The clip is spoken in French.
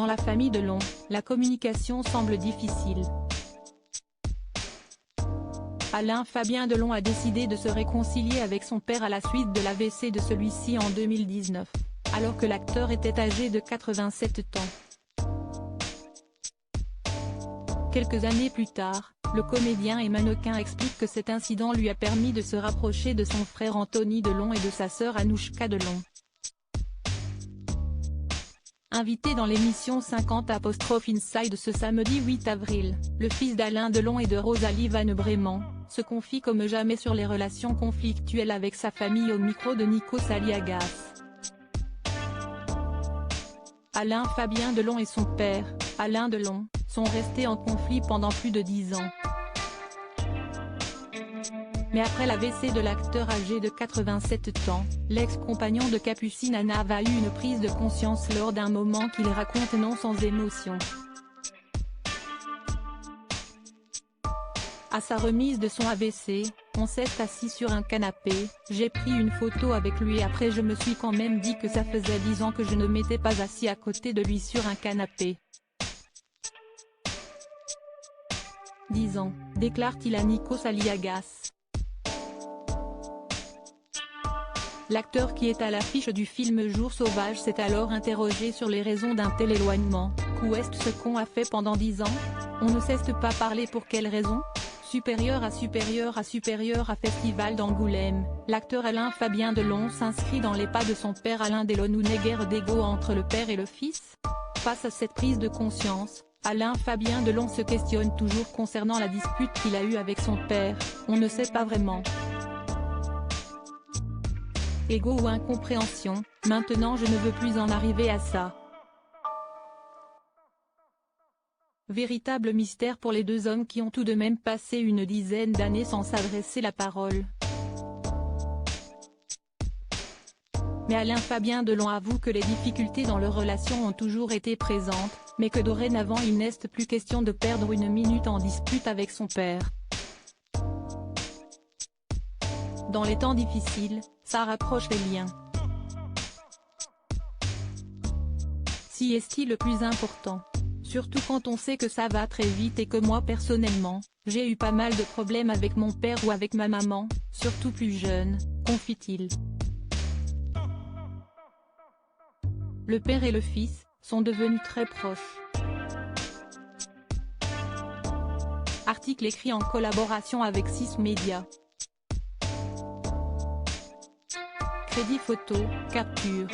Dans la famille Delon, la communication semble difficile. Alain Fabien Delon a décidé de se réconcilier avec son père à la suite de l'AVC de celui-ci en 2019, alors que l'acteur était âgé de 87 ans. Quelques années plus tard, le comédien et mannequin explique que cet incident lui a permis de se rapprocher de son frère Anthony Delon et de sa sœur Anouchka Delon. Invité dans l'émission 50 Inside ce samedi 8 avril, le fils d'Alain Delon et de Rosalie Van Breeman se confie comme jamais sur les relations conflictuelles avec sa famille au micro de Nikos Aliagas. Alain Fabien Delon et son père, Alain Delon, sont restés en conflit pendant plus de 10 ans. Mais après l'AVC de l'acteur âgé de 87 ans, l'ex-compagnon de Capucine Anna a eu une prise de conscience lors d'un moment qu'il raconte non sans émotion. À sa remise de son AVC, on s'est assis sur un canapé, j'ai pris une photo avec lui et après je me suis quand même dit que ça faisait 10 ans que je ne m'étais pas assis à côté de lui sur un canapé. 10 ans, déclare-t-il à Nikos Aliagas. L'acteur qui est à l'affiche du film Jour sauvage s'est alors interrogé sur les raisons d'un tel éloignement. Qu'est-ce ce qu'on a fait pendant 10 ans? On ne cesse pas parler pour quelles raisons? Supérieur à Festival d'Angoulême, l'acteur Alain Fabien Delon s'inscrit dans les pas de son père Alain Delon où n'est guère d'ego entre le père et le fils. Face à cette prise de conscience, Alain Fabien Delon se questionne toujours concernant la dispute qu'il a eue avec son père, on ne sait pas vraiment. Ego ou incompréhension, maintenant je ne veux plus en arriver à ça. Véritable mystère pour les deux hommes qui ont tout de même passé une dizaine d'années sans s'adresser la parole. Mais Alain Fabien Delon avoue que les difficultés dans leur relation ont toujours été présentes, mais que dorénavant il n'est plus question de perdre une minute en dispute avec son père. Dans les temps difficiles, ça rapproche les liens. Si est-il le plus important? Surtout quand on sait que ça va très vite et que moi personnellement, j'ai eu pas mal de problèmes avec mon père ou avec ma maman, surtout plus jeune, confie-t-il. Le père et le fils sont devenus très proches. Article écrit en collaboration avec 6 Médias. Crédit photo, capture.